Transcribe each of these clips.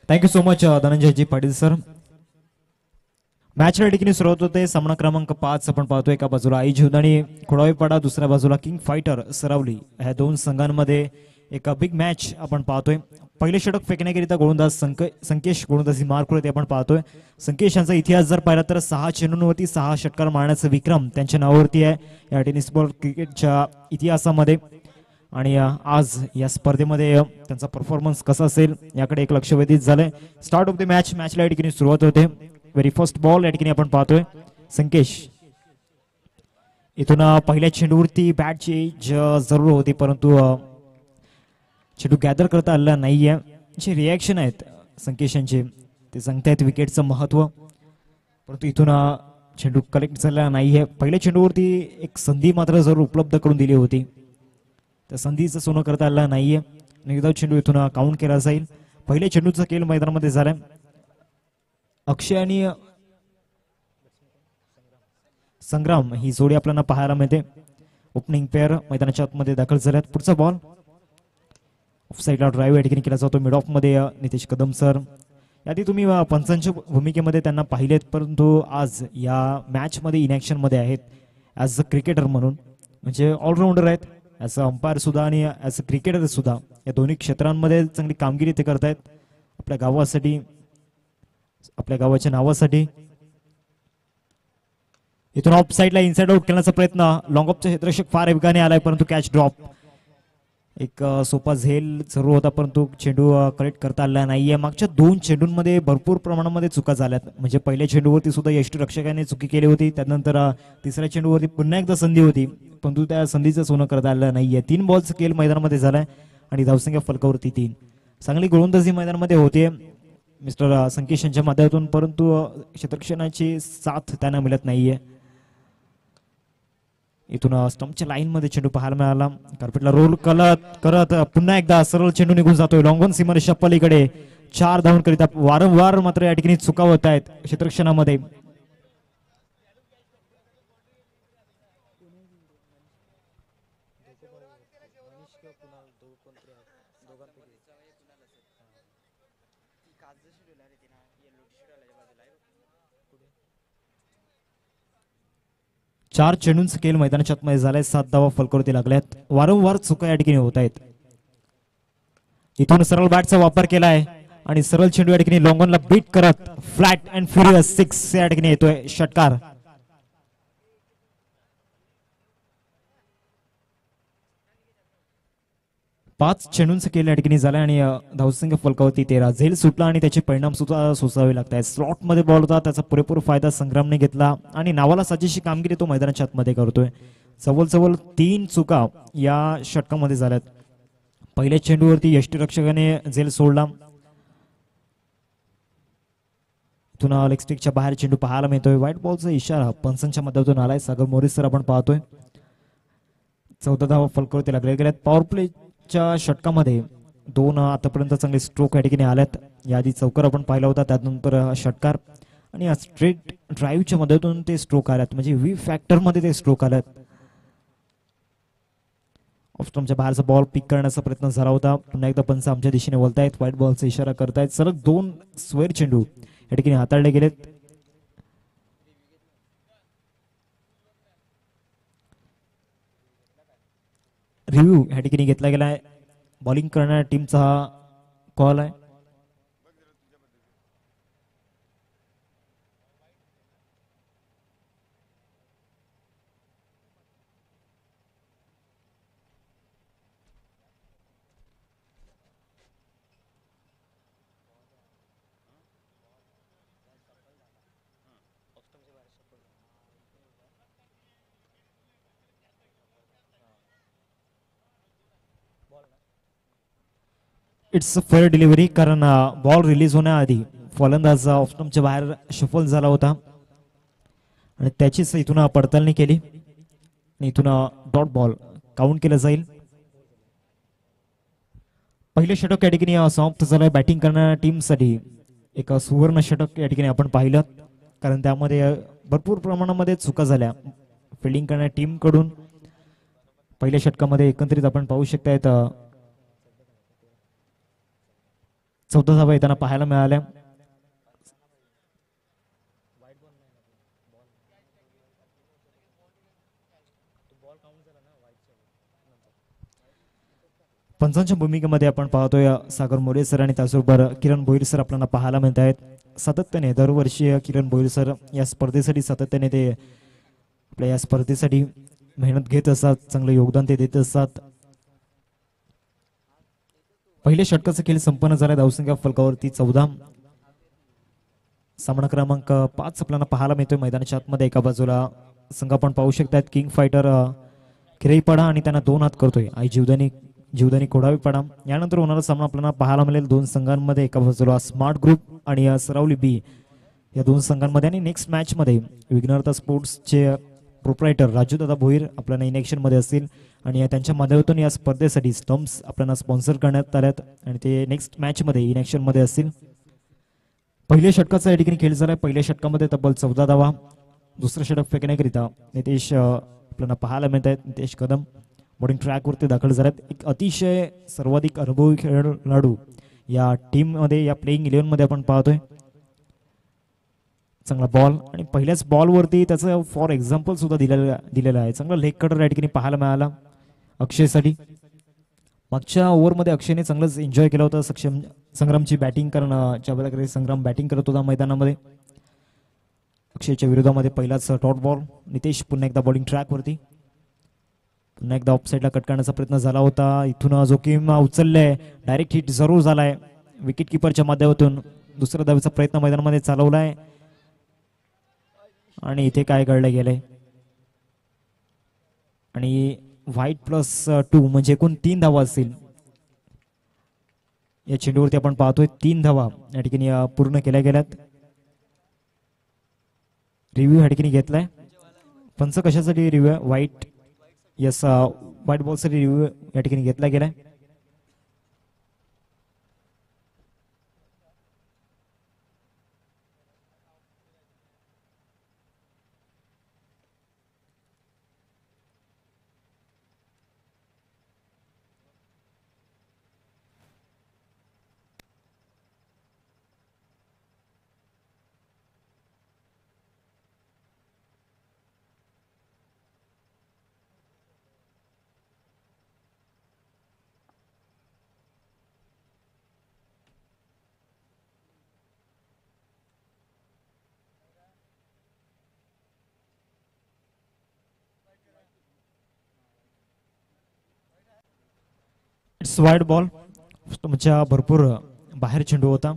Thank you so much Dhananjayji Patil sir. मॅचला ठिकाणी सुरुवात होते. सामना क्रमांक 5 आपण पाहतोय. एका बाजूला आई जीवदानी खोडावीपाडा, दुसऱ्या बाजूला किंग फायटर सरावली. ह्या दोन संघांमध्ये एक बिग मॅच आपण पाहतोय. पहिले षटक फेकण्याकरिता गोलंदाज संकेश गोलंदाजी मार्क करते आपण पाहतोय. संकेश यांचा इतिहास जर पाहिला तर 6 चेंडूंवरती 6 षटकार मारण्याचा विक्रम त्यांच्या नावावरती आहे या टेनिस बॉल क्रिकेटच्या इतिहासामध्ये. आणि आज या स्पर्धेमध्ये त्यांचा परफॉर्मन्स कसा असेल याकडे एक लक्ष वेधित झालंय. Start of the match. मॅचला या ठिकाणी सुरुवात होते. व्हेरी फर्स्ट बॉल या ठिकाणी आपण पाहतोय. संकेश इथून पहिल्या चेंडूवरती बॅटची जरूर होती, परंतु चेंडू गॅदर करता आलेला नाहीये. जे रिॲक्शन आहेत संकेश यांचे ते सांगतायत विकेटचं महत्व, परंतु इथून चेंडू कलेक्ट झालेला नाहीये. पहिल्या चेंडूवरती एक संधी मात्र जरूर उपलब्ध करून दिली होती, त्या संधीचं सोनं करता आलेलं नाहीये. एकदा चेंडू इथून काउंट केला जाईल. पहिल्या चेंडूचा खेळ मैदानामध्ये झालाय. अक्षय आणि संग्राम ही जोडी आपल्याला पाहायला मिळते. ओपनिंग पेअर मैदानाच्या आतमध्ये दाखल झाल्यात. पुढचा बॉल ऑफ साईडला ड्राईव्ह या ठिकाणी केला जातो. मिड ऑफ मध्ये नितेश कदम सर. याआधी तुम्ही पंचांच्या भूमिकेमध्ये त्यांना पाहिलेत, परंतु आज या मॅच मध्ये इनॅक्शन मध्ये आहेत ॲज अ क्रिकेटर म्हणून. म्हणजे ऑलराऊंडर आहेत, ॲज अ अंपायर सुद्धा आणि ॲज अ क्रिकेटर सुद्धा. या दोन्ही क्षेत्रांमध्ये चांगली कामगिरी ते करतायत आपल्या गावासाठी, आपल्या गावाच्या नावासाठी. इथून ऑफ साईडला इनसाइड आउट करण्याचा प्रयत्न. लॉंग ऑफचा क्षेत्ररक्षक फार वेगाने आलाय, परंतु कॅच ड्रॉप. एक सोपा झेल जरूर होता, परंतु चेंडू कलेक्ट करता आला नाहीये. मागच्या 2 चेंडूंमध्ये भरपूर प्रमाणामध्ये चुका झाल्यात. म्हणजे पहिल्या चेंडूवरती सुद्धा यष्टीरक्षकाने चुकी केली होती, त्यानंतर तिसऱ्या चेंडूवरती पुन्हा एकदा संधी होती, परंतु त्या संधीचं सोनं करता आलं नाहीये. 3 बॉलचा खेळ मैदानामध्ये झालाय आणि धावसंख्या फलकावरती 3. चांगली गोलंदाजी मैदानामध्ये होते मिस्टर संकेश यांच्या माध्यमातून, परंतु क्षेत्ररक्षणाची साथ त्यांना मिळत नाहीये. इथून स्टंपच्या लाईन मध्ये चेंडू पाहायला मिळाला. कार्पेटला रोल करत पुन्हा एकदा सरळ चेंडू निघून जातोय लॉंगॉन सीमारेषा पलीकडे. 4 धावून करीता वारंवार मात्र या ठिकाणी चुका होत आहेत क्षेत्ररक्षणामध्ये. चार चेंडूंचा खेळ मैदानाच्या आतमध्ये झालाय. 7 धावा फलकावरती लागल्यात. वारंवार चुका या ठिकाणी होत आहेत. इथून सरळ बॅटचा वापर केलाय आणि सरळ चेंडू या ठिकाणी लॉंगॉनला बीट करत फ्लॅट अँड फ्युरियस 6 या ठिकाणी येतोय षटकार. पाच चेंडूंचा खेळ या ठिकाणी झालाय आणि धावसंख्या फलकावरती 13. झेल सुटला आणि त्याचे परिणाम सुद्धा सोसावे लागतात. स्लॉट मध्ये बॉल होता, त्याचा पुरेपूर फायदा संग्रामने घेतला आणि नावाला साजेशी कामगिरी तो मैदानाच्या आतमध्ये करतोय. चवल 3 चुका या षटकामध्ये झाल्यात. पहिल्या चेंडूवरती यष्टीरक्षकाने झेल सोडला. इथून लेग स्टिकच्या बाहेर चेंडू पाहायला मिळतोय. व्हाईट बॉलचा इशारा पंचांच्या मध्यातून आलाय. सागर मोरे सर आपण पाहतोय. 14 धावा फलकावरती लागले गेल्यात. पॉवर प्ले च्या षटकामध्ये 2 आतापर्यंत चांगले स्ट्रोक या ठिकाणी आल्यात. याआधी चौकार आपण पाहिला होता, त्यानंतर षटकार आणि स्ट्रेट ड्राईव्हच्या मदतीतून ते स्ट्रोक आल्यात. म्हणजे व्ही फॅक्टर मध्ये ते स्ट्रोक आल्यात. ऑफस्टम्पच्या बाहेरचा बॉल पिक करण्याचा प्रयत्न झाला होता. पुन्हा एकदा पंच आमच्या दिशेने वळतायत. व्हाईट बॉलचा इशारा करतायत. सलग 2 स्क्वेअर चेंडू या ठिकाणी हाताळले गेलेत. रिव्ह्यू या ठिकाणी घेतला गेलाय. बॉलिंग करणाऱ्या टीमचा हा कॉल आहे. इट्स अ फेअर डिलिव्हरी, कारण बॉल रिलीज होण्याआधी फलंदाज ऑफस्टंपच्या बाहेर शफल झाला होता आणि त्याचीच इथून पडताळणी केली आणि इथून डॉट बॉल काउंट केला जाईल. पहिले षटक या ठिकाणी समाप्त झालंय. बॅटिंग करणाऱ्या टीमसाठी एक सुवर्ण षटक या ठिकाणी आपण पाहिलं, कारण त्यामध्ये भरपूर प्रमाणामध्ये चुका झाल्या फिल्डिंग करणाऱ्या टीम कडून. पहिल्या षटकामध्ये एकंदरीत आपण पाहू शकतायत 14 धावा येताना पाहायला मिळाल्या. पंचांच्या भूमिकेमध्ये आपण पाहतोय सागर मोरे सर आणि त्याचबरोबर किरण भोईर सर आपल्याला पाहायला मिळत आहेत. सातत्याने दरवर्षी किरण भोईर सर या स्पर्धेसाठी सातत्याने ते आपल्या या स्पर्धेसाठी मेहनत घेत असतात, चांगलं योगदान ते देत असतात. पहिल्या षटकाचा खेळ संपन्न झाला. धावसंख्या फलकावरती 14. सामना क्रमांक 5 आपल्याला पाहायला मिळतोय मैदानाच्या आतमध्ये. एका बाजूला संघ आपण पाहू शकतात किंग फायटर किरईपाडा आणि त्यांना 2 हात करतोय आई जीवदानी कोडावीपाडा. यानंतर होणारा सामना आपल्याला पाहायला मिळेल 2 संघांमध्ये. एका बाजूला स्मार्ट ग्रुप आणि सरावली बी या 2 संघांमध्ये. आणि नेक्स्ट मॅच मध्ये विघ्नहर्ता स्पोर्ट्सचे प्रोप्रायटर राजूदादा भोईर आपल्याला इनेक्शन मध्ये असतील आणि त्यांच्या माध्यमातून या स्पर्धेसाठी स्टम्प्स आपल्याला स्पॉन्सर करण्यात आल्यात आणि ते नेक्स्ट मॅच मध्ये इनेक्शन मध्ये असतील. पहिल्या षटकाचा या ठिकाणी खेळ झालाय. पहिल्या षटकामध्ये तब्बल 14 धावा. दुसरं षटक फेकण्याकरिता नितेश आपल्याला पाहायला मिळत आहेत. नितेश कदम बॉलिंग ट्रॅकवरती दाखल झाल्यात. एक अतिशय सर्वाधिक अनुभवी खेळाडू या टीम मध्ये, या प्लेइंग 11 मध्ये आपण पाहतोय. चांगला बॉल आणि पहिल्याच बॉलवरती त्याचं फॉर एक्झाम्पल सुद्धा दिलेलं आहे. चांगला लेग कटर या ठिकाणी पाहायला मिळाला अक्षयसाठी. मागच्या ओव्हरमध्ये अक्षयने चांगलंच एन्जॉय केलं होतं. संग्रामची बॅटिंग करणं, संग्राम बॅटिंग करत होता मैदानामध्ये. अक्षयच्या विरोधामध्ये पहिलाच डॉट बॉल. नितेश पुन्हा एकदा बॉलिंग ट्रॅकवरती. पुन्हा एकदा ऑफ साईडला कट करण्याचा प्रयत्न झाला होता. इथून जोखीम उचललाय. डायरेक्ट हिट जरूर झालाय विकेट किपरच्या माध्यमातून. दुसऱ्या धावेचा प्रयत्न मैदानामध्ये चालवलाय आणि इथे काय घडलं गेलंय आणि व्हाईट +2 म्हणजे एकूण 3 धावा असतील या चेंडूवरती. आपण पाहतोय 3 धावा या ठिकाणी पूर्ण केल्या गेल्यात. रिव्ह्यू या ठिकाणी घेतलाय. पंच कशासाठी रिव्ह्यू? व्हाईट व्हाईट बॉलसाठी रिव्ह्यू या ठिकाणी घेतला गेलाय. वाईड बॉल तुमच्या भरपूर बाहेर चेंडू होता.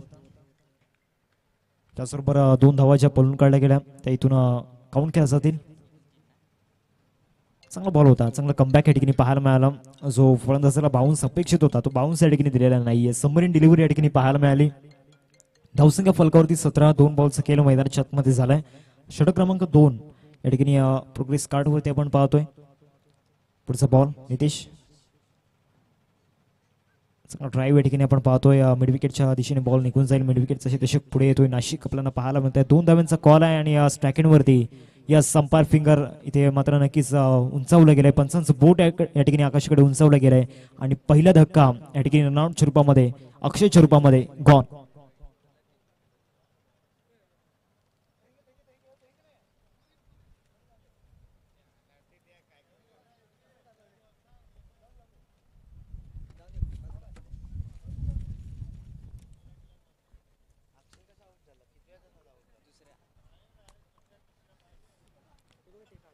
त्याचबरोबर 2 धावा ज्या पळून काढल्या गेल्या त्या इथून काउंट केल्या जातील. चांगला बॉल होता. चांगला कमबॅक या ठिकाणी पाहायला मिळाला. जो फलंदाजाला बाउन्स अपेक्षित होता तो बाउन्स या ठिकाणी दिलेला नाहीये. सबमरीन डिलिव्हरी या ठिकाणी पाहायला मिळाली. धावसंख्या फलकावरती 17. 2 बॉलचा खेळ मैदानाच्या आतमध्ये झालाय. षटक क्रमांक 2 या ठिकाणी प्रोग्रेस कार्डवरती आपण पाहतोय. पुढचा बॉल नितेश. ड्राईव्ह या ठिकाणी आपण पाहतोय. मिड विकेटच्या दिशेने बॉल निघून जाईल. मिड विकेट जसे दशक पुढे येतोय. नाशिक आपल्याला पाहायला मिळत आहे. 2 धाव्यांचा कॉल आहे आणि स्ट्रायक वरती या संपार फिंगर इथे मात्र नक्कीच उंचावलं गेलंय. पंचांचं बोट या ठिकाणी आकाशाकडे उंचावलं गेलंय आणि पहिला धक्का या ठिकाणी रनआउटच्या रूपामध्ये, अक्षयच्या रूपामध्ये गॉन.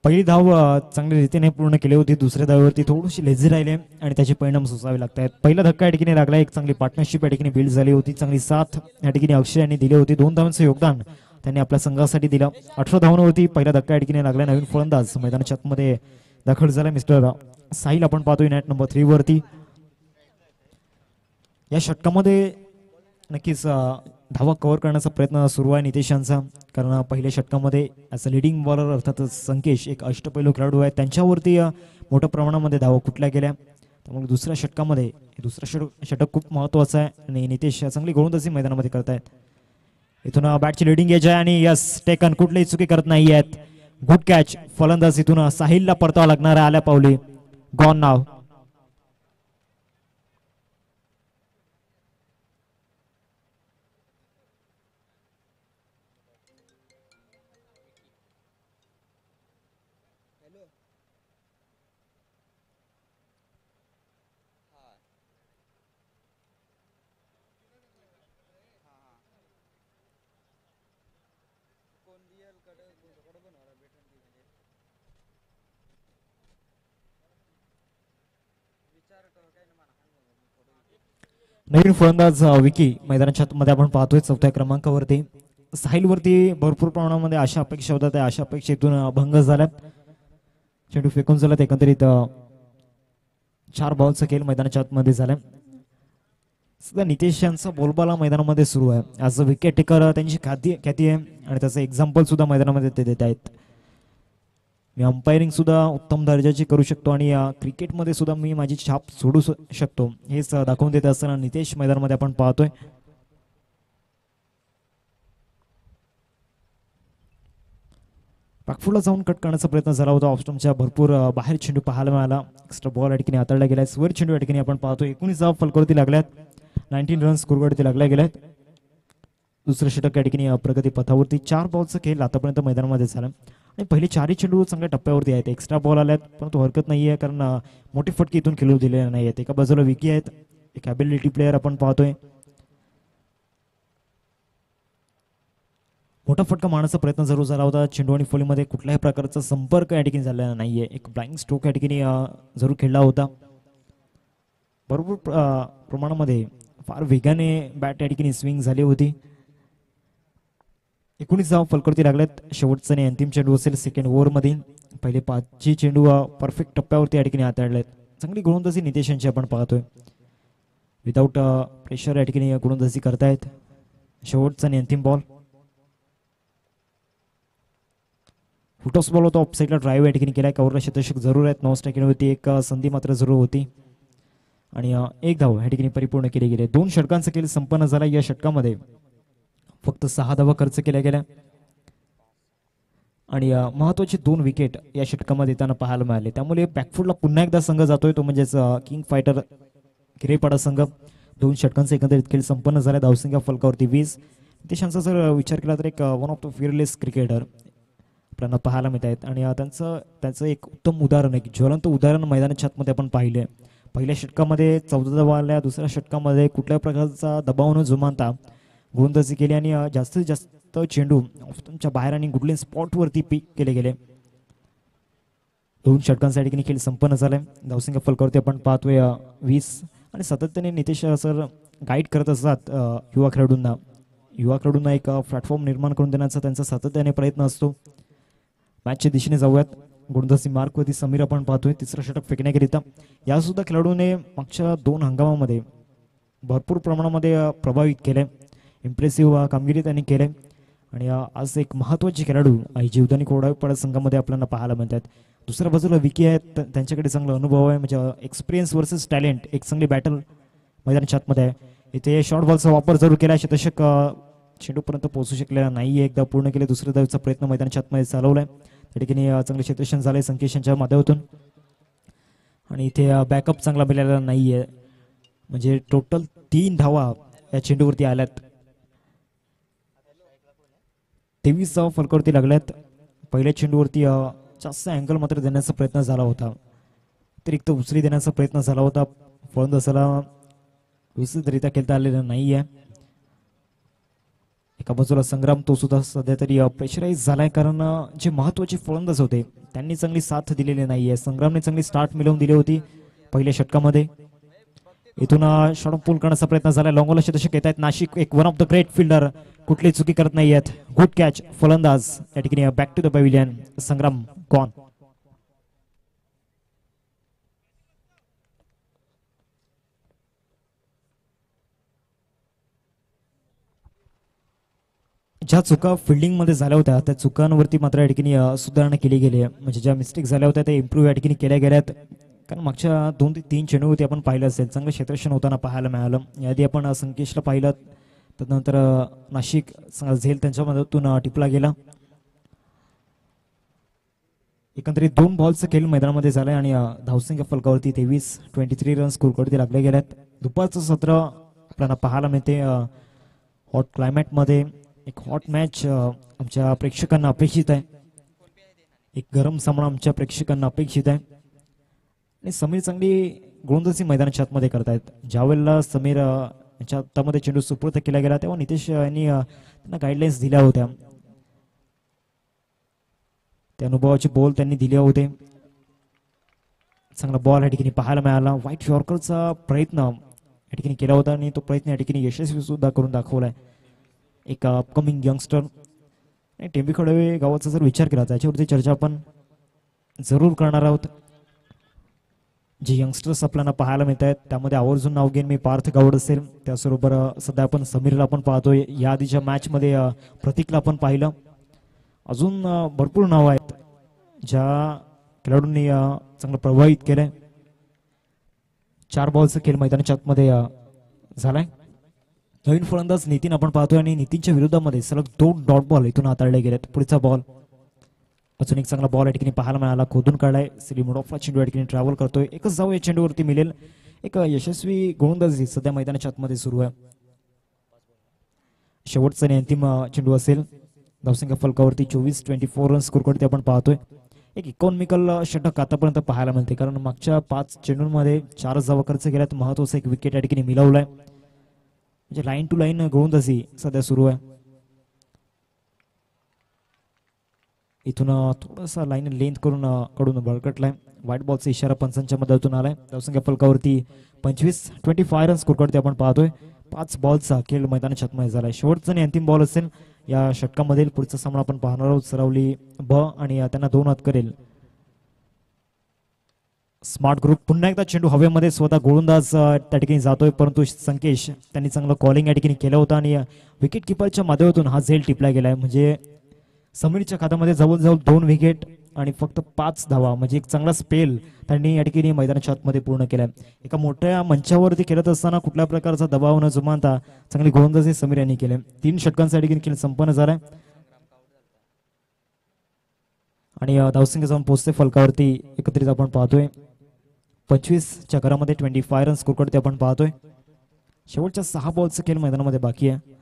पहिली धाव चांगल्या रीतीने पूर्ण केली होती. दुसऱ्या धावेवरती थोडीशी लेझी राहिले आणि त्याचे परिणाम सोसावे लागत आहेत. पहिला धक्का या ठिकाणी लागला. एक चांगली पार्टनरशिप या ठिकाणी बिल्ड झाली होती. चांगली साथ या ठिकाणी अक्षय यांनी दिली होती. 2 धावांचं योगदान त्यांनी आपल्या संघासाठी दिलं. 18 धावांवरती पहिला धक्का या ठिकाणी लागला. नवीन फलंदाज मैदानाच्या आतमध्ये दाखल झाला मिस्टर साहिल. आपण पाहतोय नॅट नंबर 3 वरती. या षटकामध्ये नक्कीच धावा कव्हर करण्याचा प्रयत्न सुरू आहे नितेशांचा. कारण पहिल्या षटकामध्ये ॲज अ लिडिंग बॉलर अर्थातच संकेश एक अष्टपैलू खेळाडू आहे. त्यांच्यावरती मोठ्या प्रमाणामध्ये धावा कुठल्या गेल्या. त्यामुळे दुसऱ्या षटकामध्ये दुसरं षटक खूप महत्त्वाचं आहे आणि नितेश चांगली गोलंदाजी मैदानामध्ये करतायत. इथून बॅटची लिडिंग एज आहे आणि यस टेकन, कुठलीही चुकी करत नाही आहेत. Good catch. फलंदाज इथून साहिलला परतावा लागणार आहे आल्या पावली. गॉन नाव. नवीन फलंदाज विकी मैदानाच्या आतमध्ये आपण पाहतोय 4थ्या क्रमांकावरती. साहिलवरती भरपूर प्रमाणामध्ये आशा अपेक्षा होत्या, त्या आशा अपेक्षेतून भंग झाल्यात. चेंडू फेकून झालात. एकंदरीत 4 बॉलचा खेळ मैदानाच्या आतमध्ये झालाय. सध्या नितेश यांचा बोलबाला मैदानामध्ये सुरू आहे. ॲज अ विकेट टेकर त्यांची ख्याती आहे आणि त्याचं एक्झाम्पल सुद्धा मैदानामध्ये ते देत आहेत. मी अंपायरिंग सुद्धा उत्तम दर्जाची करू शकतो आणि क्रिकेटमध्ये सुद्धा मी माझी छाप सोडू शकतो हेच दाखवून देत असताना नितेश मैदानामध्ये आपण पाहतोय. बॅकफुटला जाऊन कट करण्याचा प्रयत्न झाला होता. ऑफस्टमच्या भरपूर बाहेर चेंडू पाहायला मिळाला. एक्स्ट्रा बॉल या ठिकाणी हाताळला गेलाय. स्वर चेंडू या ठिकाणी आपण पाहतोय. 19 धावा फलकावरती लागल्यात. 19 रन्स स्कोरवरती लागल्या गेल्यात. दुसरं षटक या ठिकाणी प्रगती पथावरती. 4 बॉलचा खेळ आतापर्यंत मैदानामध्ये झाला आणि पहिले 4ही चेंडू चांगल्या टप्प्यावरती आहेत. एक्स्ट्रा बॉल आल्यात परंतु हरकत नाहीये कारण मोठी फटकी इथून खेळू दिलेल्या नाही आहेत. एका बाजूला विकी आहेत, एक ॲबिलिटी प्लेअर आपण पाहतोय. मोठा फटका मारण्याचा प्रयत्न जरूर झाला होता. चेंडू आणि फळीमध्ये कुठल्याही प्रकारचा संपर्क या ठिकाणी झालेला नाहीये. एक ब्लाइंड स्ट्रोक या ठिकाणी जरूर खेळला होता. भरपूर प्रमाणामध्ये फार वेगाने बॅट या ठिकाणी स्विंग झाली होती. 19 धावा फलकावरती लागल्यात. शेवटचा आणि अंतिम चेंडू असेल सेकंड ओव्हरमध्ये. पहिले 5 चेंडू परफेक्ट टप्प्यावरती या ठिकाणी हाताळलेत. चांगली गोलंदाजी नितेश यांची आपण पाहतोय. विदाऊट प्रेशर या ठिकाणी गोलंदाजी करतायत. शेवटचा आणि अंतिम बॉल. फुटॉस बॉल होता. ऑफसाईडला ड्राईव्ह या ठिकाणी केलाय. कव्हरला शतक जरूर आहेत. 9 स्ट्राईकवरती एक संधी मात्र जरूर होती आणि 1 धाव या ठिकाणी परिपूर्ण केली गेली. 2 षटकांचा खेळ संपन्न झाला. या षटकामध्ये फक्त 6 धावा खर्च केल्या गेल्या आणि महत्वाचे 2 विकेट या षटकामध्ये येताना पाहायला मिळाले. त्यामुळे बॅकफुटला पुन्हा एकदा संघ जातोय तो म्हणजेच किंग फायटर किरेपाडा संघ. 2 षटकांचा एकंदरीत खेळ संपन्न झाला. धावसंख्या फलकावरती 20. नितेशांचा जर विचार केला तर एक one of the fearless cricketer आपल्याला पाहायला मिळत आहेत आणि त्यांचं एक उत्तम उदाहरण आहे, ज्वलंत उदाहरण मैदानाच्या आतमध्ये आपण पाहिले. पहिल्या षटकामध्ये 14 धावा आल्या. दुसऱ्या षटकामध्ये कुठल्याही प्रकारचा दबाव न जुमानता गोलंदाजी केली आणि जास्तीत जास्त चेंडू ऑफस्टमच्या बाहेर आणि गुडलेन स्पॉटवरती पिक केले गेले. 2 षटकांसाठी खेळ संपन्न झालाय. धावसंख्या फलकावरती आपण पाहतोय 20 आणि सातत्याने नितेश सर गाईड करत असतात युवा खेळाडूंना एक प्लॅटफॉर्म निर्माण करून देण्याचा त्यांचा सातत्याने प्रयत्न असतो. मॅचच्या दिशेने जाऊयात. गोलंदाजी मार्कवरती समीर आपण पाहतोय. तिसरं षटक फेकण्याकरिता या सुद्धा खेळाडूने मागच्या 2 हंगामामध्ये भरपूर प्रमाणामध्ये प्रभावित केले. इम्प्रेसिव्ह कामगिरी त्यांनी केले आणि आज एक महत्त्वाचे खेळाडू जीवदानी कोडाईपाडा संघामध्ये आपल्याला पाहायला मिळतात. दुसऱ्या बाजूला विकी आहेत. त्यांच्याकडे चांगला अनुभव आहे म्हणजे एक्सपिरियन्स वर्सेस टॅलेंट एक चांगली बॅटल मैदानाच्या आतमध्ये आहे. इथे शॉर्ट बॉलचा वापर जरूर केला. शतक चेंडूपर्यंत पोहोचू शकलेला नाही. एकदा पूर्ण केले. दुसऱ्या धावेचा प्रयत्न मैदानाच्या आतमध्ये चालवलाय. त्या ठिकाणी चांगले क्षेत्ररक्षण झाले संकेशांच्या माध्यमातून आणि इथे बॅकअप चांगला मिळालेला नाहीये. म्हणजे टोटल 3 धावा या चेंडूवरती आल्यात. 23 धावा फलकावरती लागल्यात. पहिल्या चेंडूवरती जास्त अँगल मात्र देण्याचा प्रयत्न झाला होता. अतिरिक्त उचली देण्याचा प्रयत्न झाला होता. फलंदाजाला व्यवस्थितरित्या खेळता आलेला नाहीये. एका बाजूला संग्राम तो सुद्धा सध्या तरी प्रेशराईज झालाय कारण जे महत्वाचे फलंदाज होते त्यांनी चांगली साथ दिलेली नाहीये. संग्रामने चांगली स्टार्ट मिळवून दिली होती पहिल्या षटकामध्ये. इथून शॉर्ट पूल करण्याचा प्रयत्न झाला. लॉंगोला शतक येत आहेत. नाशिक एक one of the great fielder कुठली चुकी करत नाही आहेत. गुड कॅच फलंदाज या ठिकाणी back to the pavilion. Sangram gone. ज्या चुका फिल्डिंग मध्ये झाल्या होत्या त्या चुकांवरती मात्र या ठिकाणी सुधारणा केली गेली आहे. म्हणजे ज्या मिस्टेक झाल्या होत्या त्या इम्प्रूव्ह या ठिकाणी केल्या गेल्यात. कारण मागच्या 2 ते 3 चेंडूवरती आपण पाहिलं असेल चांगलं क्षेत्ररक्षण होताना पाहायला मिळालं. याआधी आपण संकेशला पाहिलं. त्यानंतर नाशिक झेल त्यांच्या मदतीतून टिपला गेला. एकंदरीत 2 बॉलचा खेळ मैदानामध्ये झालाय आणि धावसंख्या फलकावरती 23 रन्स स्कोरवरती लागले गेल्यात. दुपारचं सत्र आपल्याला पाहायला मिळते. हॉट क्लायमेटमध्ये एक हॉट मॅच आमच्या प्रेक्षकांना अपेक्षित आहे. एक गरम सामना आमच्या प्रेक्षकांना अपेक्षित आहे आणि समीर चांगली गोलंदाजी मैदानाच्या आतमध्ये करतायत. ज्यावेळेला समीर यांच्या हातामध्ये चेंडू सुपूर्द केला गेला तेव्हा नितेश यांनी त्यांना गाईडलाईन्स दिल्या होत्या. त्या अनुभवाचे बॉल त्यांनी दिले होते. चांगला बॉल या ठिकाणी पाहायला मिळाला. व्हाईट यॉर्करचा प्रयत्न या ठिकाणी केला होता आणि तो प्रयत्न या ठिकाणी यशस्वी सुद्धा करून दाखवलाय एक अपकमिंग यंगस्टर. टेंबी खडवे गावाचा जर विचार केला त्याच्यावरती चर्चा आपण जरूर करणार आहोत. जे यंगस्टर्स आपल्याला पाहायला मिळत आहेत त्यामध्ये आवर्जून नाव घेईन मी पार्थ गावड असेल, त्याचबरोबर सध्या आपण समीरला आपण पाहतोय, या आधीच्या मॅचमध्ये प्रतीकला आपण पाहिलं. अजून भरपूर नाव आहेत ज्या खेळाडूंनी चांगलं प्रभावित केलंय. 4 बॉलचा खेळ मैदानाच्या आतमध्ये झालाय. नवीन फलंदाज नितीन आपण पाहतोय आणि नितीनच्या विरोधामध्ये सलग 2 डॉट बॉल इथून हाताळले गेलेत. पुढचा बॉल अजून एक चांगला बॉल या ठिकाणी पाहायला मिळाला, खोदून काढलाय. सिलीमोडॉफला चेंडू या ठिकाणी ट्रॅव्हल करतोय. एकच जाऊ या चेंडूवरती मिळेल. एक यशस्वी गोलंदाजी सध्या मैदानाच्या आतमध्ये सुरू आहे. शेवटचा आणि अंतिम चेंडू असेल. धावसंख्या फलकावरती 24-24 रन स्कोर करते आपण पाहतोय. एक इकॉनॉमिकल षटक आतापर्यंत पाहायला मिळते, कारण मागच्या 5 चेंडूंमध्ये 4 धावा खर्च केल्यात. महत्वाचा एक विकेट या ठिकाणी मिळवलाय. म्हणजे लाईन टू लाईन गोलंदाजी सध्या सुरू आहे. इथून थोडासा लाईन लेंथ कडून बळकटलाय. व्हाईट बॉलचा इशारा पंचांच्या मदतीतून आलाय. धावसंख्या फलकावरती 25-25 रन स्कोर करते आपण पाहतोय. 5 बॉलचा खेळ मैदानाच्या आतमध्ये झालाय. शेवटचा आणि अंतिम बॉल असेल या षटकामधील. पुढचा सामना आपण पाहणार आहोत सरावली ब आणि त्यांना 2 हात करेल स्मार्ट ग्रुप. पुन्हा एकदा चेंडू हवेमध्ये स्वतः गोलंदाज त्या ठिकाणी जातोय, परंतु संकेश त्यांनी चांगलं कॉलिंग या ठिकाणी केलं होतं आणि विकेट किपरच्या माध्यमातून हा झेल टिपला गेलाय. म्हणजे समीरच्या खात्यामध्ये जवळजवळ 2 विकेट आणि फक्त 5 धावा, म्हणजे एक चांगला स्पेल त्यांनी या ठिकाणी मैदानाच्या आतमध्ये पूर्ण केलाय. एका मोठ्या मंचावरती खेळत असताना कुठल्या प्रकारचा दबाव न जुमानता चांगली गोलंदाजी समीर यांनी केले. 3 षटकांचा ठिकाणी खेळ संपन्न झालाय आणि धावसंख्या जाऊन पोहोचते फलकावरती एकत्रित आपण पाहतोय 25च्या घरामध्ये 25 रन स्कोर करते आपण पाहतोय. शेवटच्या 6 बॉलचा खेळ मैदानामध्ये बाकी आहे.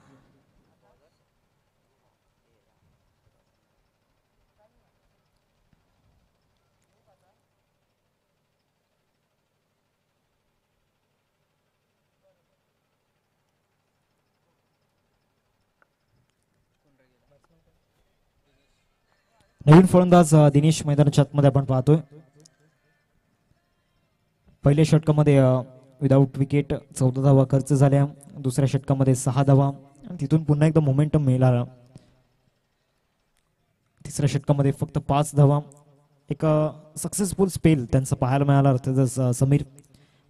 नवीन फलंदाज दिनेश मैदानाच्या आतमध्ये आपण पाहतोय. पहिल्या षटकामध्ये विदाऊट विकेट 14 धावा खर्च झाल्या. दुसऱ्या षटकामध्ये 6 धावा आणि तिथून पुन्हा एकदा मोमेंटम मिळाला. तिसऱ्या षटकामध्ये फक्त 5 धावा. एक सक्सेसफुल स्पेल त्यांचा पाहायला मिळाला. अर्थातच समीर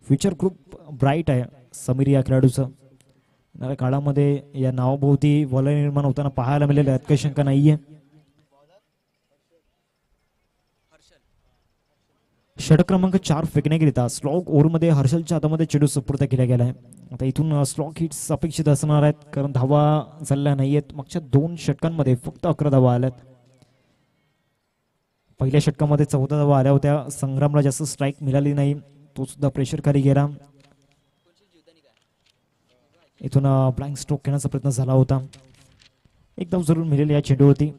फ्युचर खूप ब्राईट आहे समीर या खेळाडूचं. येणाऱ्या काळामध्ये या नावाभोवती वलय निर्माण होताना पाहायला मिळेल यात काही शंका नाहीये. षटक क्रमांक 4 फेकण्याकरिता स्लॉग ओव्हरमध्ये हर्षलच्या हातामध्ये चेंडू सुपूर्द केला गेलाय. आता इथून स्लॉग हिट्स अपेक्षित असणार आहेत, कारण धावा झाल्या नाहीयेत. मागच्या 2 षटकांमध्ये फक्त 11 धावा आल्यात. पहिल्या षटकामध्ये 14 धावा आल्या होत्या. संग्रामला जास्त स्ट्राईक मिळाली नाही, तो सुद्धा प्रेशर खाली गेला. इथून ब्लँक स्ट्रोक घेण्याचा प्रयत्न झाला होता. एक धाव जरूर मिळेल या चेंडूवरती.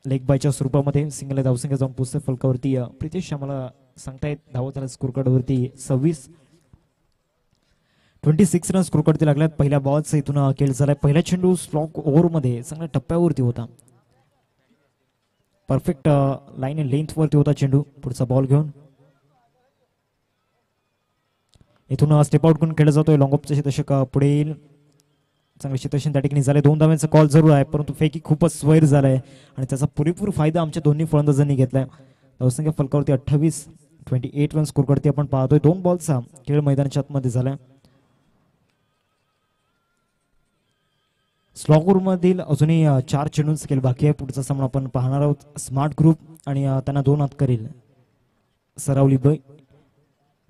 लेग बायच्या स्वरूपामध्ये सिंगल धावसंख्या जाऊन पोहोचते फलकावरती. प्रितेश आम्हाला सांगतायत धावत झाला स्कोर कार्डवरती 26 रन स्कोर कार्डती लागल्यात. पहिल्या बॉलचा इथून खेळ झालाय. पहिला चेंडू स्लॉग ओव्हरमध्ये चांगल्या टप्प्यावरती होता. परफेक्ट लाईन लेंथ वरती होता चेंडू. पुढचा बॉल घेऊन इथून स्टेप आउट करून खेळला जातोय. लॉंग ऑफचे दशक पुढे येईल. चांगले क्षेत्रक्षण त्या ठिकाणी झाले. 2 धाव्यांचा कॉल जरूर आहे, परंतु फेकी खूपच स्वैर झालाय आणि त्याचा पुरेपूर फायदा आमच्या दोन्ही फलंदाजांनी घेतलाय. धावसंख्या फलकावरती 28 रन स्कोर करते आपण पाहतोय. 2 बॉलचा खेळ मैदानाच्या आतमध्ये झालाय. स्लॉगोर मधील अजूनही 4 चेंडूंचा खेळ बाकी आहे. पुढचा सामना आपण पाहणार आहोत स्मार्ट ग्रुप आणि त्यांना 2 हात करेल सरावली ब.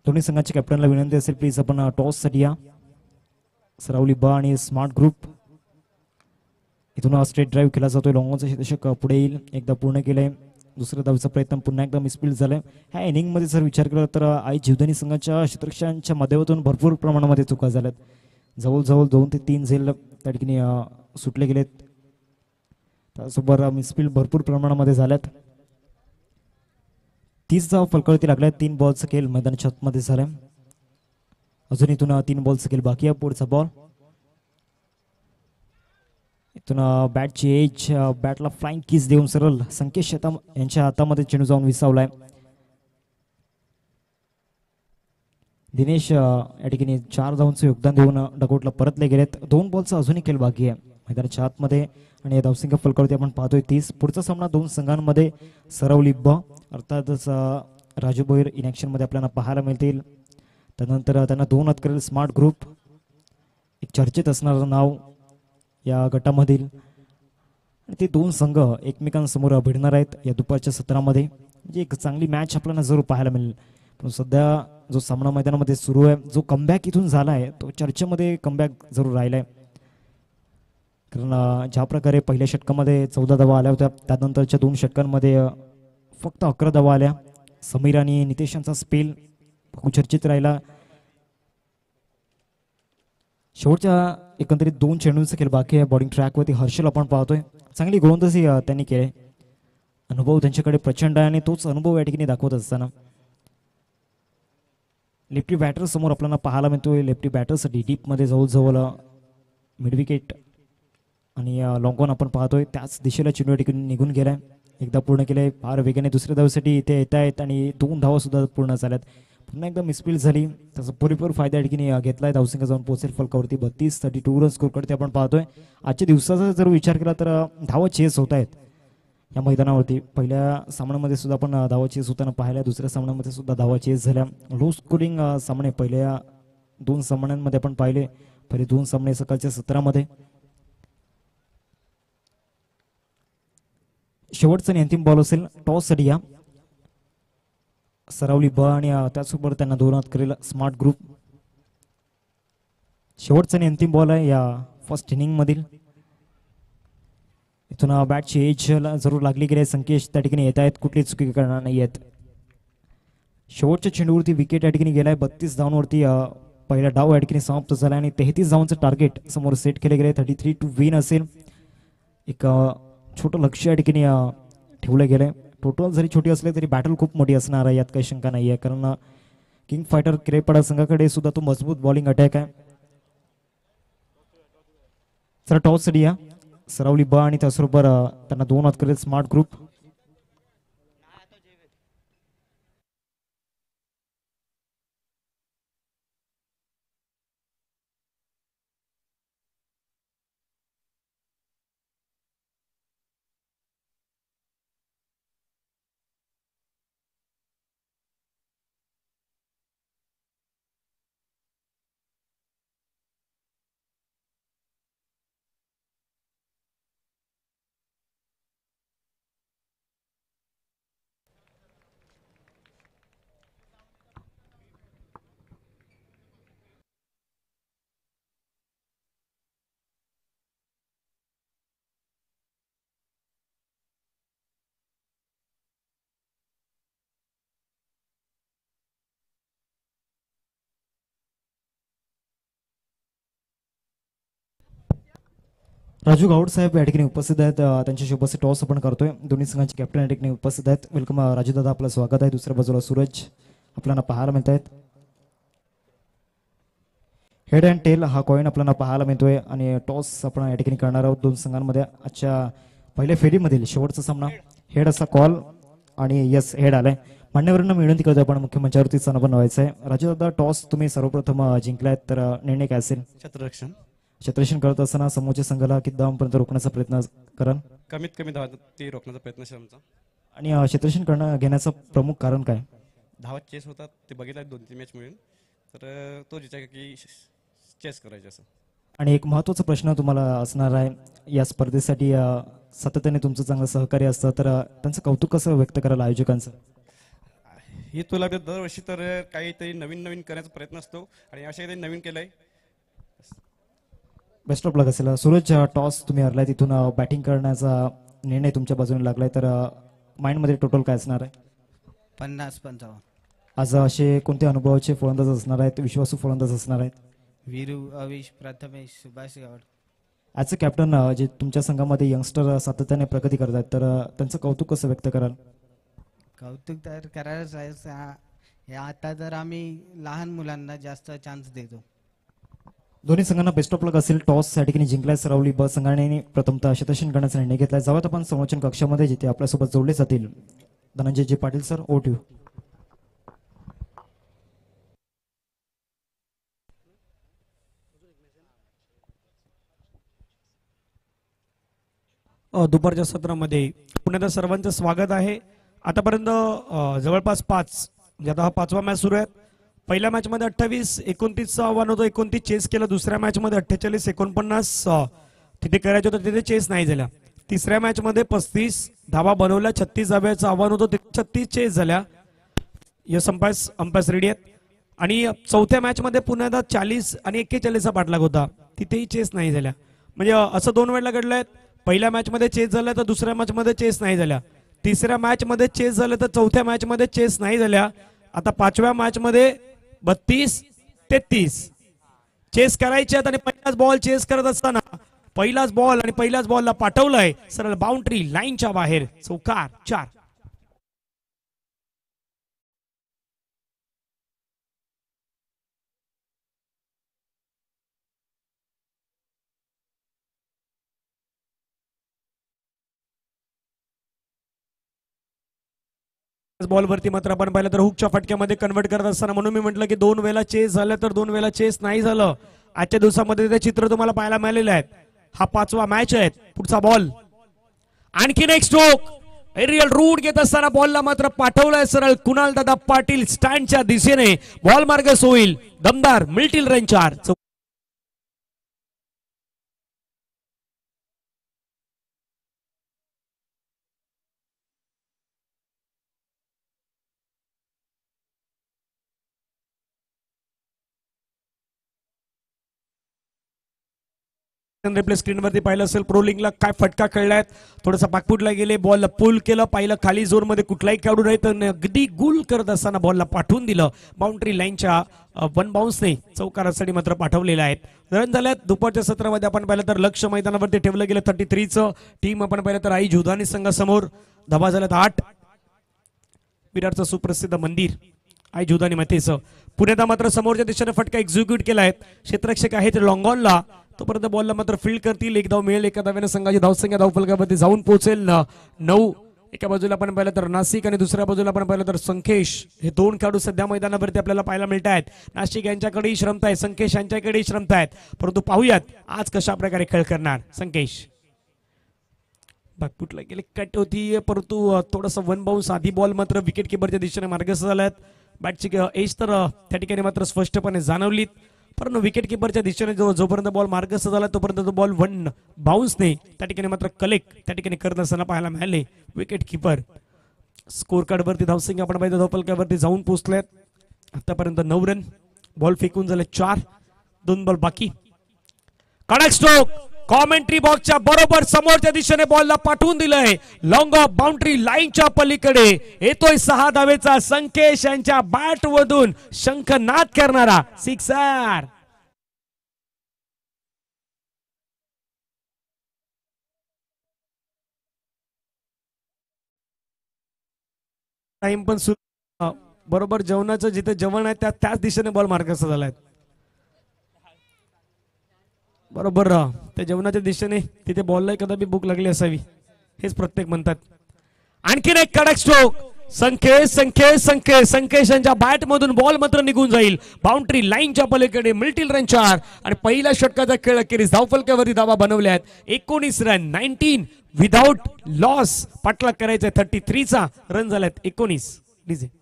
दोन्ही संघाच्या कॅप्टनला विनंती असेल प्लीज आपण टॉस साठी या. सरावली ब आणि स्मार्ट ग्रुप. इथून स्ट्रेट ड्राईव्ह केला जातोय. लॉंगॉनचा क्षेत्रक्षक पुढे येईल. एकदा पूर्ण केलंय. दुसऱ्या धावेचा प्रयत्न पुन्हा एकदा मिसफील्ड झालाय. ह्या इनिंग मध्ये जर विचार केला तर आई जीवदानी संघाच्या क्षेत्ररक्षकांच्या माध्यमातून भरपूर प्रमाणामध्ये चुका झाल्यात. जवळजवळ 2 ते 3 झेल त्या ठिकाणी सुटले गेलेत. त्यासोबत मिसफील्ड भरपूर प्रमाणामध्ये झाल्यात. 30 धावा फलकावरती लागल्या. 3 बॉलचा खेळ मैदानाच्या आतमध्ये झालाय. अजून इथून 3 बॉलचा खेळ बाकी आहे. पुढचा बॉल इथून बॅटची एज बॅटला फ्लाइंग किस देऊन सरळ संकेश यांच्या हातामध्ये चेंडू जाऊन विसावलाय. दिनेश या ठिकाणी 4 धावांचं योगदान देऊन डगोटला परतले गेलेत. 2 बॉलचा अजूनही खेळ बाकी आहे मैदानाच्या आतमध्ये आणि धावसंख्या फलकावरती आपण पाहतोय 30. पुढचा सामना 2 संघांमध्ये सरवली ब अर्थातच राजू भोईर इन ॲक्शन मध्ये आपल्याला पाहायला मिळतील. त्यानंतर त्यांना 2 हात करेल स्मार्ट ग्रुप, एक चर्चेत असणारं नाव या गटामधील. ते 2 संघ एकमेकांसमोर भिडणार आहेत या दुपारच्या सत्रामध्ये. म्हणजे एक चांगली मॅच आपल्याला जरूर पाहायला मिळेल. पण सध्या जो सामना मैदानामध्ये सुरू आहे, जो कमबॅक इथून झाला आहे तो चर्चेमध्ये कमबॅक जरूर राहिलाय. कारण ज्या प्रकारे पहिल्या षटकामध्ये 14 धावा आल्या होत्या, त्यानंतरच्या 2 षटकांमध्ये फक्त 11 धावा आल्या. समीर आणि नितेश यांचा स्पेल खूप चर्चेत राहिला. शेवटच्या एकंदरीत 2 चेंडूंचा खेळ बाकी आहे. बॉलिंग ट्रॅकवरती हर्षल आपण पाहतोय, चांगली गोलंदाजी त्यांनी केली. अनुभव त्यांच्याकडे प्रचंड आहे आणि तोच अनुभव या ठिकाणी दाखवत असताना लेफ्टी बॅटर समोर आपल्याला पाहायला मिळतोय. लेफ्टी बॅटरसाठी डीपमध्ये जवळजवळ मिड विकेट आणि लॉंग ऑन आपण पाहतोय. त्याच दिशेला चेंडू ठिकाणी निघून गेलाय, एकदा पूर्ण केलंय फार वेगाने. दुसऱ्या धावेसाठी इथे येत आहेत आणि 2 धावा सुद्धा पूर्ण झाल्यात. पुन्हा एकदा मिसफील्ड झाली, त्याचा पुरेपूर फायदा या ठिकाणी घेतलाय. धावसंख्या जाऊन पोहोचेल फलकावरती 32 रन स्कोर करते आपण पाहतोय. आजच्या दिवसाचा जर विचार केला तर धावा चेस होत आहेत या मैदानावरती. पहिल्या सामन्यामध्ये सुद्धा आपण धावा चेस होताना पाहिल्या, दुसऱ्या सामन्यामध्ये सुद्धा धावा चेस झाल्या. लो स्कोरिंग सामने पहिल्या 2 सामन्यांमध्ये आपण पाहिले. पहिले 2 सामने सकाळच्या सत्रामध्ये. शेवटचा आणि अंतिम बॉल असेल टॉस साठी या सरावली ब आणि त्याचबरोबर त्यांना 2 हात करेल स्मार्ट ग्रुप. शेवटचा आणि अंतिम बॉल आहे या फर्स्ट इनिंग मधील. इथून बॅटची एज जरूर लागली गेली. संकेश त्या ठिकाणी येत आहेत, कुठली चुकी करणार नाही आहेत. शेवटच्या चेंडूवरती विकेट या ठिकाणी गेलाय. 32 धावांवरती पहिला डाव या ठिकाणी समाप्त झाला आणि 33 धावांचं टार्गेट समोर सेट केले गेले. 33 टू विन असेल. एक छोटं लक्ष या ठिकाणी ठेवलं गेलंय. टोटल जरी छोटी असली तरी बॅटल खूप मोठी असणार आहे, यात काही शंका नाही आहे. कारण किंग फायटर क्रेपाडा संघाकडे सुद्धा तो मजबूत बॉलिंग अटॅक आहे. सर टॉस साठी या सरावली ब आणि त्याचबरोबर त्यांना 2 हात करेल स्मार्ट ग्रुप. राजू गावड साहेब या ठिकाणी उपस्थित आहेत. त्यांच्याशी उपस्थित टॉस आपण करतोय. दोन्ही संघांचे कॅप्टन या ठिकाणी उपस्थित आहेत. वेलकम राजू दादा, आपलं स्वागत आहे. दुसऱ्या बाजूला सूरज आपल्याला पाहायला मिळत आहेत. हेड अँड टेल हा कॉईन आपल्याला पाहायला मिळतोय आणि टॉस आपण या ठिकाणी करणार आहोत 2 संघांमध्ये. आजच्या पहिल्या फेरीमधील शेवटचा सामना हेड असा कॉल आणि यस हेड आलाय. मान्यवरांना विनंती करतो आपण मुख्य मंचावरती स्थान बनवायचं आहे. राजू दादा, टॉस तुम्ही सर्वप्रथम जिंकलायत, तर निर्णय काय असेल? क्षेत्ररक्षण करत असताना समोरच्या संघाला किती धावांपर्यंत रोखण्याचा प्रयत्न कराल? कमीत कमी धावा ते रोखण्याचा प्रयत्न असेल आमचा. आणि क्षेत्ररक्षण घेण्याचं प्रमुख कारण काय? धावा चेस होतात ते बघितलं 2-3 मॅच मिळून, तर तो विचार की चेस करायचे असं. आणि एक महत्त्वाचा प्रश्न तुम्हाला असणार आहे, या स्पर्धेसाठी सातत्याने तुमचं चांगलं सहकार्य असतं, तर त्यांचं कौतुक कसं व्यक्त करायला आयोजकांचं? हे तुला दरवर्षी तर काहीतरी नवीन नवीन करण्याचा प्रयत्न असतो आणि अशा काही नवीन केलंय. बेस्ट ऑफ लक असेल. सूरज, टॉस तुम्ही हरलाय, तिथून बॅटिंग करण्याचा निर्णय तुमच्या बाजूने लागलाय, तर माइंडमध्ये टोटल काय असणार आहे? 50-55. आज असे कोणते अनुभवाचे फलंदाज असणार आहेत, विश्वासू फलंदाज असणार आहेत? Viru, Avish, Prathamesh, Subhash Gawad. As a captain, जे तुमच्या संघामध्ये यंगस्टर सातत्याने प्रगती करतात, तर त्यांचं कौतुक कसं व्यक्त कराल? कौतुक तर करायलाच आहे. आता तर आम्ही लहान मुलांना जास्त चान्स देतो. दोन्ही संघांना बेस्ट ऑफ लक असेल. टॉस या ठिकाणी जिंकलाय सरवली ब संघाने प्रथमतः क्षेत्ररक्षण करण्याचा निर्णय घेतलाय. जाऊयात आपण संरक्षण कक्षामध्ये, जिथे आपल्यासोबत जोडले जातील Dhananjay ji Patil sir. Over to you. दुपारच्या सत्रामध्ये पुण्यात सर्वांचं स्वागत आहे. आतापर्यंत जवळपास 5 म्हणजे आता हा 5वा मॅच सुरू आहे. पहिल्या मॅच मध्ये 28-29चं आव्हान होतं, 29 चेस केलं. दुसऱ्या मॅच मध्ये 48-49 तिथे करायचं होतं, तिथे चेस नाही झाल्या. तिसऱ्या मॅच मध्ये 35 धावा बनवल्या, 36 धाव्याचं आव्हान होतं, तिथे 36 चेस झाल्या. यस अंपायर्स रेडी आहेत. आणि चौथ्या मॅच मध्ये पुण्यात 40 आणि 41चा पाठलाग होता, तिथेही चेस नाही झाल्या. म्हणजे असं 2 वेळेला घडलंय. पहिल्या मॅच मध्ये चेस झाल्या तर दुसऱ्या मॅच मध्ये चेस नाही झाल्या. तिसऱ्या मॅच मध्ये चेस झाल्या तर चौथ्या मॅच मध्ये चेस नाही झाल्या. आता 5व्या मॅच मध्ये 32-33 चेस करायचे आहेत. आणि पहिलाच बॉल चेस करत असताना पहिलाच बॉल आणि पहिल्याच बॉलला पाठवलंय सरळ बाउंड्री लाईनच्या बाहेर. चौकार 4. बॉलवरती मात्र आपण पाहिलं तर हुकच्या फटक्यामध्ये कन्वर्ट करत असताना, म्हणून मी म्हटलं की 2 वेळा चेस झालं तर 2 वेळा चेस नाही झालं. आजच्या दिवसामध्ये ते चित्र तुम्हाला पाहायला मिळालेलं आहे. हा 5वा मॅच आहे. पुढचा बॉल आणखीन एक स्ट्रोक. एरियल रूट घेत असताना बॉलला मात्र पाठवलाय सरळ कुणाल दादा पाटील स्टँडच्या दिशेने. बॉल मार्गस होईल. दमदार मिल्टिल रेंचार. रिप्ले स्क्रीनवरती पाहिलं असेल, प्रो लीगला काय फटका खेळलाय. थोडासा पाकपुटला गेले, बॉलला पुल केलं, पाहिलं खाली जोर मध्ये कुठलाही खेळाडू नाही तर अगदी गुल करत असताना बॉलला पाठवून दिलं. बाउंड्री लाईनच्या 1 बाउन्सने चौकारासाठी मात्र पाठवलेला आहे. रन झाल्यात. दुपारच्या सत्रामध्ये आपण पाहिलं तर लक्ष मैदानावरती ठेवलं गेलं 33चं. टीम आपण पाहिलं तर आई जुधानी संघासमोर. धावा झाल्यात 8. विराटचं सुप्रसिद्ध मंदिर आई जुधानी मातेचं. पुण्यात मात्र समोरच्या दिशेने फटका एक्झिक्यूट केलाय. क्षेत्ररक्षक आहेत लॉंगॉनला. तोपर्यंत बॉलला मात्र फील्ड करतील. 1 धाव मिळेल. एका धाव्याने संघाची धावसंख्या धावफलकावरती जाऊन पोहोचेल 9. एका बाजूला आपण पाहिलं तर नाशिक आणि दुसऱ्या बाजूला आपण पाहिलं तर संकेश. हे 2 खेळाडू सध्या मैदानावरती आपल्याला पाहायला मिळत आहेत. नाशिक यांच्याकडेही श्रमता आहे, संकेश यांच्याकडेही श्रमता आहेत. परंतु पाहूयात आज कशा प्रकारे खेळ करणार संकेश. बागपुटला गेले, कट होती, परंतु थोडंसं 1 बाउन्स. आधी बॉल मात्र विकेट किपरच्या दिशेने मार्गस्थ झाल्यात. बॅटची एज तर त्या ठिकाणी मात्र स्पष्टपणे जाणवलीत. परंतु विकेट किपरच्या दिशेने जोपर्यंत बॉल मार्गस्थ झाला तोपर्यंत तो बॉल 1 बाउन्सने त्या ठिकाणी मात्र कलेक्ट त्या ठिकाणी करत असताना पाहायला मिळाले विकेट किपर. स्कोर कार्डवरती धावसंख्या आपण पाहिजे धावफलकावरती जाऊन पोहोचल्यात. आतापर्यंत 9 रन. बॉल फेकून झाले 4. 2 बॉल बाकी. कडक स्ट्रोक. कॉमेंट्री बॉक्सच्या बरोबर समोरच्या दिशेने बॉलला पाठवून दिलंय. लॉंग ऑफ बाउंड्री लाईनच्या पलीकडे येतोय 6 धावेचा संकेश यांच्या बॅट मधून शंखनाद करणारा सिक्सर. टाइम पण बरोबर जेवणाचं जिथे जेवण आहे त्याच दिशेने बॉल मार्गस्थ झालाय. बरोबर त्या जेवणाच्या दिशेने तिथे बॉलला कदापि भूक लागली असावी हेच प्रत्येक म्हणतात. आणखीन एक कडक स्ट्रोक. संकेश यांच्या बॅट मधून बॉल मात्र निघून जाईल बाउंड्री लाईनच्या पलीकडे. मिल्टिल रन 4 आणि पहिल्या षटकाचा खेळ अखेरीस धावफलकावरती धावा बनवल्यात. 19 रन. 19 विदाउट लॉस पाठलाग करायचा. 33चा रन झाल्यात 19. डीजे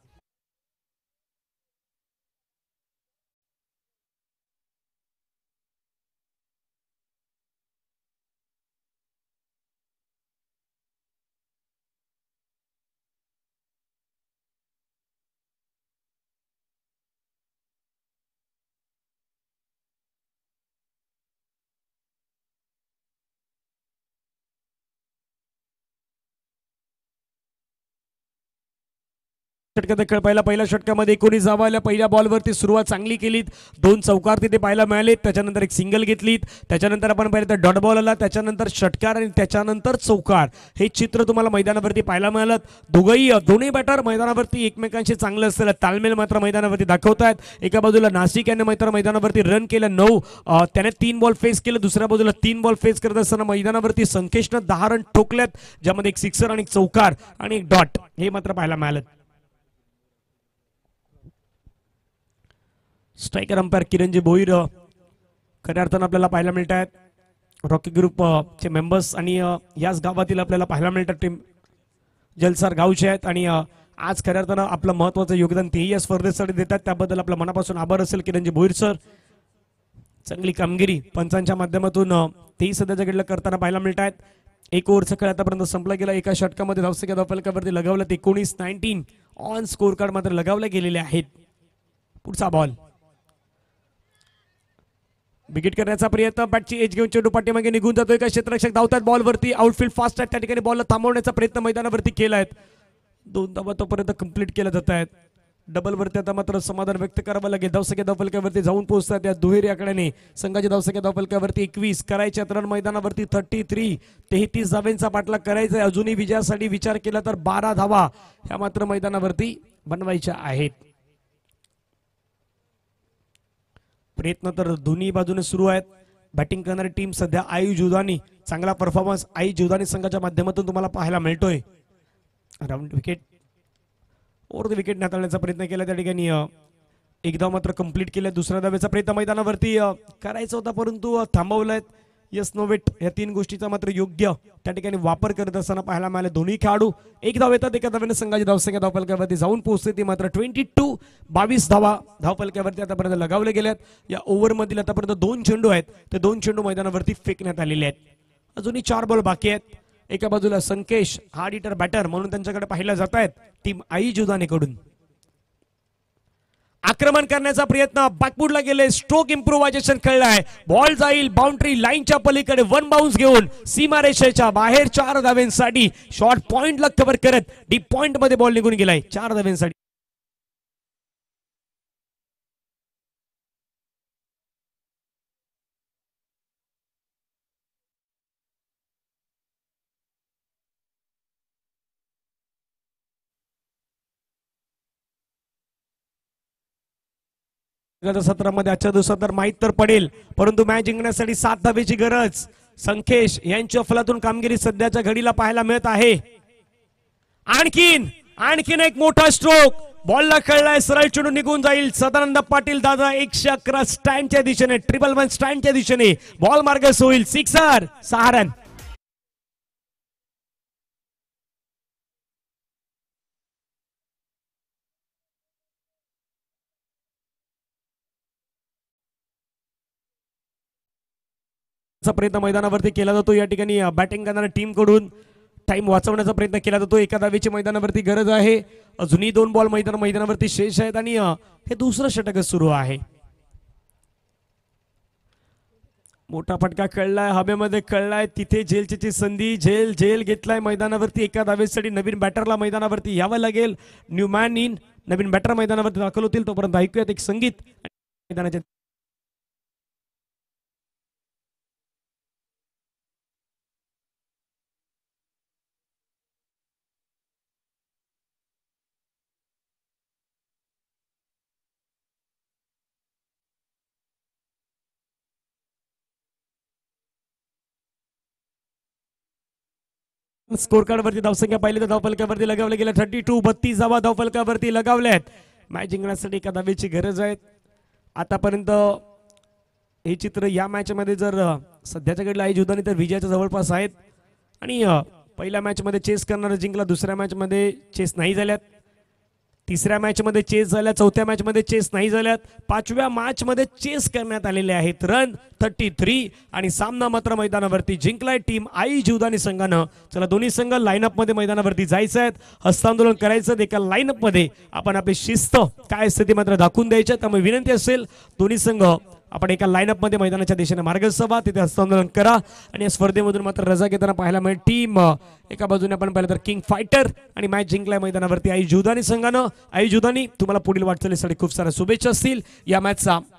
षटकाचा खेळ पाहिला. पहिल्या षटकामध्ये 19 धावा आल्या. पहिल्या बॉलवरती सुरुवात चांगली केलीत. 2 चौकार तिथे पाहायला मिळाले. त्याच्यानंतर एक सिंगल घेतलीत. त्याच्यानंतर आपण पाहिलं तर डॉट बॉल आला. त्याच्यानंतर षटकार आणि त्याच्यानंतर चौकार. हे चित्र तुम्हाला मैदानावरती पाहायला मिळालं. दोन्ही बॅटर मैदानावरती एकमेकांशी चांगलं असलेलं तालमेल मात्र मैदानावरती दाखवतायत. एका बाजूला नाशिक याने मात्र मैदानावरती रन केलं 9. त्याने 3 बॉल फेस केले. दुसऱ्या बाजूला 3 बॉल फेस करत असताना मैदानावरती संकेशनं 10 रन ठोकल्यात, ज्यामध्ये एक सिक्सर आणि चौकार आणि एक डॉट हे मात्र पाहायला मिळालं. स्ट्रायकर अंपायर किरणजी भोईर खऱ्या अर्थानं आपल्याला पाहायला मिळत आहेत. रॉकी ग्रुप चे मेंबर्स आणि याच गावातील आपल्याला पाहायला मिळतात टीम जलसार गावचे आहेत आणि आज खऱ्या अर्थानं आपलं महत्वाचं योगदान तेही या स्पर्धेसाठी देतात, त्याबद्दल आपल्या मनापासून आभार असेल किरणजी भोईर सर. चांगली कामगिरी पंचांच्या माध्यमातून तेही सध्याच्या घडीला करताना पाहायला मिळत आहेत. एक ओव्हरचा खेळ आतापर्यंत संपला गेला. एका षटकामध्ये धावसंख्या धावफलकावरती लगावल्यात 19-19 ऑन स्कोर कार्ड मात्र लगावले गेलेले आहेत. पुढचा बॉल विकेट करण्याचा प्रयत्न, बॅटची एज घेऊन चेंडू पाठीमागे निघून जातोय. का क्षेत्ररक्षक धावतात बॉलवरती, आउटफील्ड फास्ट आहे, त्या ठिकाणी बॉलला थांबवण्याचा प्रयत्न मैदानावरती केलाय. 2 धावा तोपर्यंत कंप्लीट केल्या जात आहेत. डबलवरती आता मात्र समाधान व्यक्त करावं लागेल. धावसंख्या धावफलकावरती जाऊन पोहोचतात या दुहेरी आकड्याने. संघाच्या धावसंख्या धावफलकावरती 21 करायच्या रन मैदानावरती 33 33 धावांचा पाठलाग करायचा आहे. अजूनही विजयासाठी विचार केला तर 12 धावा ह्या मात्र मैदानावरती बनवायच्या आहेत. प्रयत्न तर दोन्ही बाजूने सुरू आहेत. बॅटिंग करणारी टीम सध्या आई जुदानी, चांगला परफॉर्मन्स आई जुदानी संघाच्या माध्यमातून तुम्हाला पाहायला मिळतोय. Round wicket over the wicket हाताळण्याचा प्रयत्न केला, त्या ठिकाणी एक धाव मात्र कंप्लीट केल्या. दुसऱ्या धावेचा प्रयत्न मैदानावरती करायचा होता परंतु थांबवलाय. यस नो वेट या 3 गोष्टीचा मात्र योग्य त्या ठिकाणी वापर करत असताना पाहायला मिळाले. दोन्ही खेळाडू एक धाव येतात, एका धावेने संघाची धावसंख्या धावफलकावरती जाऊन पोहोचते. ती मात्र 22 धावा धावफलकावरती आतापर्यंत लगावले गेल्यात. या ओव्हर मधील आतापर्यंत 2 चेंडू आहेत, ते 2 चेंडू मैदानावरती फेकण्यात आलेले आहेत. अजूनही 4 बॉल बाकी आहेत. एका बाजूला संकेश हार्ड हिटर बॅटर म्हणून त्यांच्याकडे पाहिल्या जात आहेत टीम आई जुदानी कडून. आक्रमण करण्याचा प्रयत्न, बॅकफुटला गेले, स्ट्रोक इम्प्रोव्हायझेशन खेळलाय. बॉल जाईल बाउंड्री लाईनच्या पलीकडे, 1 बाउन्स घेऊन सीमारेषेच्या बाहेर 4 धाव्यांसाठी शॉर्ट पॉइंटला कव्हर करत डीप पॉइंट मध्ये बॉल निघून गेलाय 4 धाव्यांसाठी. सत्रामध्ये आजच्या दिवसात तर माहीत तर पडेल, परंतु मॅच जिंकण्यासाठी 7 धावेची गरज संकेश यांच्या फलातून कामगिरी सध्याच्या घडीला पाहायला मिळत आहे. आणखीन एक मोठा स्ट्रोक, बॉलला खेळलाय, सरळ चेंडू निघून जाईल. सदानंद पाटील दादा 111 स्टँडच्या दिशेने, 111 स्टँडच्या दिशेने बॉल मार्गस होईल. 6 रन. प्रयत्न मैदानावरती केला जातो. या ठिकाणी बॅटिंग करणाऱ्या टीम कडून टाइम वाचवण्याचा प्रयत्न केला जातो. एका धावेची मैदानावरती गरज आहे. अजूनही 2 बॉल मैदानावरती शेष आहेत आणि हे दुसरं षटक सुरू आहे. मोठा फटका खेळलाय, हवेमध्ये खेळलाय, तिथे झेलची संधी, झेल घेतलाय मैदानावरती. एका धावेसाठी नवीन बॅटरला मैदानावरती यावं लागेल. न्यू मॅन इन, नवीन बॅटर मैदानावरती दाखल होतील. तोपर्यंत ऐकूयात एक संगीत मैदानाच्या. स्कोर कार्ड वरती धावसंख्या पाहिली तर धावफलकावरती लगावले गेल्या 32 धावा धावफलकावरती लगावल्यात. मॅच जिंकण्यासाठी एका धावेची गरज आहे. आतापर्यंत हे चित्र या मॅच मध्ये जर सध्याच्या घडीला आई जुदानी तर विजयाच्या जवळपास आहेत आणि पहिल्या मॅच मध्ये चेस करणारा जिंकला, दुसऱ्या मॅच मध्ये चेस नाही झाल्यात, तिसऱ्या मॅच मध्ये चेस झाल्या, चौथ्या मॅच मध्ये चेस नाही झाल्यात, 5व्या मॅच मध्ये चेस करण्यात आलेले आहेत. रन 33 आणि सामना मात्र मैदानावरती जिंकलाय टीम आई जुदानी संघानं. चला दोन्ही संघ लाईनअप मध्ये मैदानावरती जायचं आहेत, हस्तांदोलन करायचं. एका लाईनअप मध्ये आपण आपली शिस्त काय असते ती मात्र दाखवून द्यायची. त्यामुळे विनंती असेल दोन्ही संघ आपण एका लाईनअप मध्ये मैदानाच्या दिशेने मार्गस्थ व्हा, तिथे हस्तांदोलन करा. आणि या स्पर्धेमधून मात्र रजा घेताना पाहायला मिळेल टीम एका बाजूने आपण पाहिलं तर किंग फायटर आणि मॅच जिंकलाय मैदानावरती आई जुदानी संघानं. आई जुदानी तुम्हाला पुढील वाटचालीसाठी खूप साऱ्या शुभेच्छा असतील. या मॅचचा